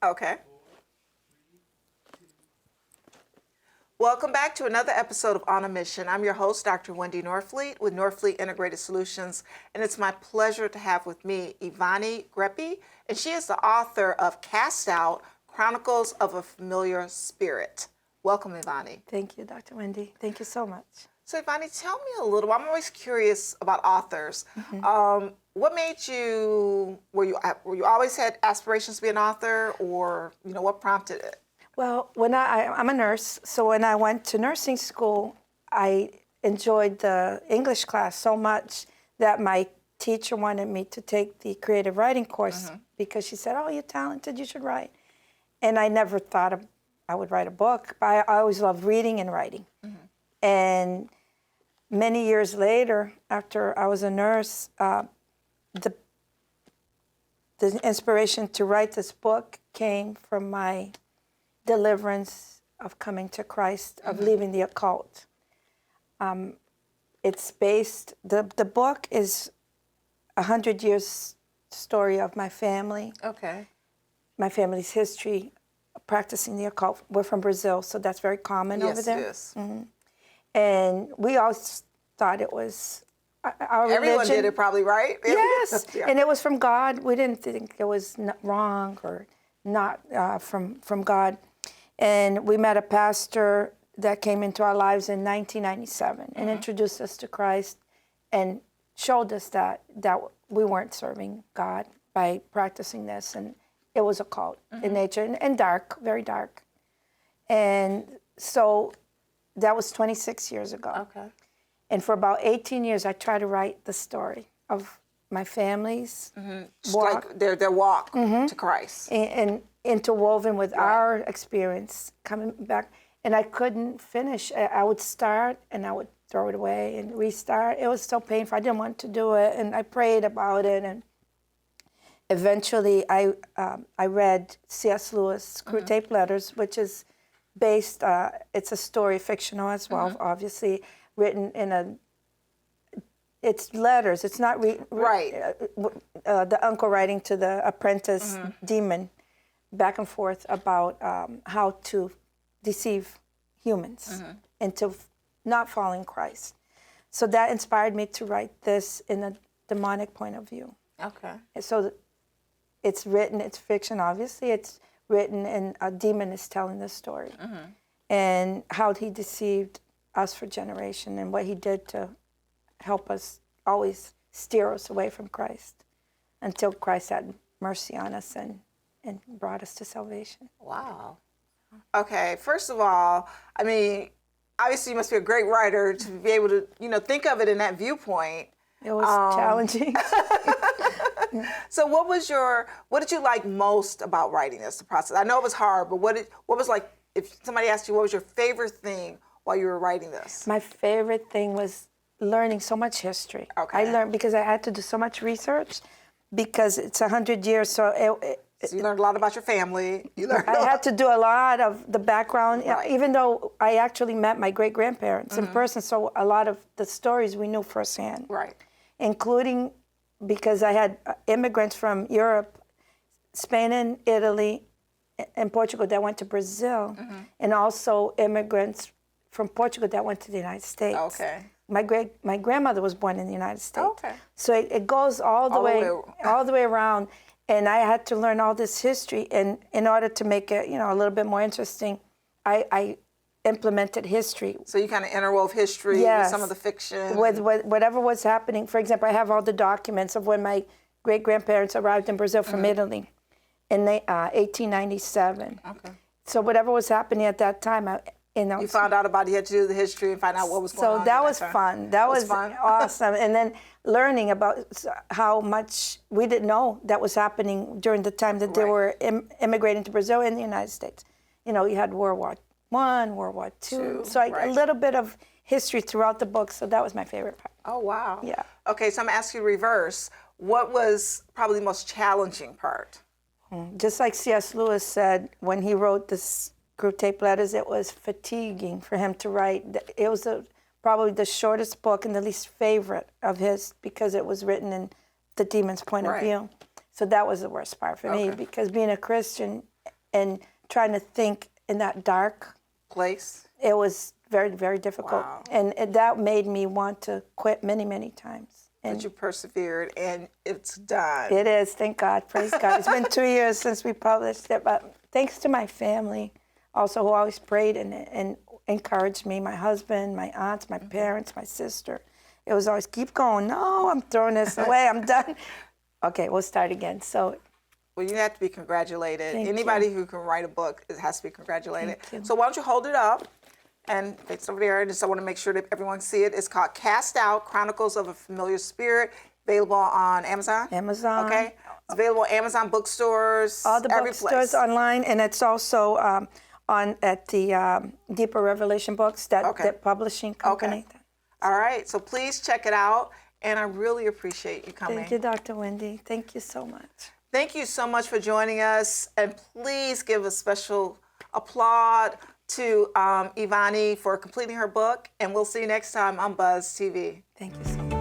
Okay. Welcome back to another episode of On a Mission. I'm your host, Dr. Wendy Norfleet with Norfleet Integrated Solutions, and it's my pleasure to have with me Ivani Greppi, and she is the author of Cast Out, Chronicles of a Familiar Spirit. Welcome, Ivani. Thank you, Dr. Wendy. Thank you so much. So, Ivani, tell me a little. I'm always curious about authors. What made you? Were you always had aspirations to be an author, or what prompted it? Well, when I'm a nurse, so when I went to nursing school, I enjoyed the English class so much that my teacher wanted me to take the creative writing course because she said, "Oh, you're talented. You should write." And I never thought I would write a book, but I always loved reading and writing. And many years later, after I was a nurse, the inspiration to write this book came from my deliverance of coming to Christ, of leaving the occult. It's based, the book is 100 years story of my family. Okay. My family's history practicing the occult. We're from Brazil, so that's very common over there. Yes, it is. And we always thought it was our religion. Everyone did it probably, right? Yes, Yeah. and it was from God. We didn't think it was wrong or not from God. And we met a pastor that came into our lives in 1997 and introduced us to Christ and showed us that we weren't serving God by practicing this, and it was occult in nature and dark, very dark. And so that was 26 years ago. Okay. And for about 18 years, I tried to write the story of my family's Just walk. like their walk to Christ. And interwoven with our experience coming back. And I couldn't finish. I would start and I would throw it away and restart. It was so painful. I didn't want to do it. And I prayed about it. And eventually I read C.S. Lewis' Screw Tape Letters, which is based, it's a story, fictional as well, obviously, written in it's letters. It's not Right. The uncle writing to the apprentice demon back and forth about how to deceive humans into not following Christ. So that inspired me to write this in a demonic point of view. Okay. And so it's written, it's fiction, obviously. It's written, and a demon is telling the story. And how he deceived us for generation and what he did to help us always steer us away from Christ until Christ had mercy on us and brought us to salvation. Wow. Okay, first of all, I mean, obviously you must be a great writer to be able to, think of it in that viewpoint. It was challenging. So what did you like most about writing this, the process? I know it was hard, but what was like, if somebody asked you, what was your favorite thing while you were writing this? My favorite thing was learning so much history. Okay. I learned because I had to do so much research because it's 100 years, so So you learned a lot about your family. I had to do a lot of the background, Right. even though I actually met my great-grandparents in person, so a lot of the stories we knew firsthand. Right. Including because I had immigrants from Europe, Spain and Italy, and Portugal that went to Brazil, and also immigrants from Portugal that went to the United States. Okay. My grandmother was born in the United States. Okay. So it goes all the way around, and I had to learn all this history. And in order to make it, a little bit more interesting, I implemented history. So you kind of interwove history with some of the fiction. With whatever was happening. For example, I have all the documents of when my great-grandparents arrived in Brazil from Italy in 1897. Okay. So whatever was happening at that time, You found out about it, you had to do the history and find out what was going on. So that was fun. That was fun. Awesome. And then learning about how much we didn't know that was happening during the time that they were immigrating to Brazil and the United States. You had World War I, World War II. So a little bit of history throughout the book. So that was my favorite part. Oh, wow. Yeah. Okay, so I'm going to ask you reverse. What was probably the most challenging part? Just like C.S. Lewis said when he wrote this Screw Tape Letters, it was fatiguing for him to write. It was probably the shortest book and the least favorite of his because it was written in the demon's point of view. So that was the worst part for me because being a Christian, and trying to think in that dark, Place. it was very, very difficult. Wow. And that made me want to quit many, many times. And But you persevered, and it's done. it is, thank God, praise God. It's been 2 years since we published it, but thanks to my family also, who always prayed and encouraged me, my husband, my aunts, my parents, my sister. It was always, keep going. No, I'm throwing this away. I'm done. Okay, we'll start again. So, Well, you have to be congratulated. Thank Anybody you. who can write a book has to be congratulated. Thank you. So why don't you hold it up? And it's over there. I just want to make sure that everyone see it. It's called Cast Out, Chronicles of a Familiar Spirit, available on Amazon. Amazon. Okay. It's available at Amazon bookstores. all the every bookstores place. online, and it's also on at the Deeper Revelation Books, that publishing company. Okay. All right. So please check it out. And I really appreciate you coming. Thank you, Dr. Wendy. Thank you so much. Thank you so much for joining us. And please give a special applaud to Ivani for completing her book. And we'll see you next time on Buzz TV. Thank you so much.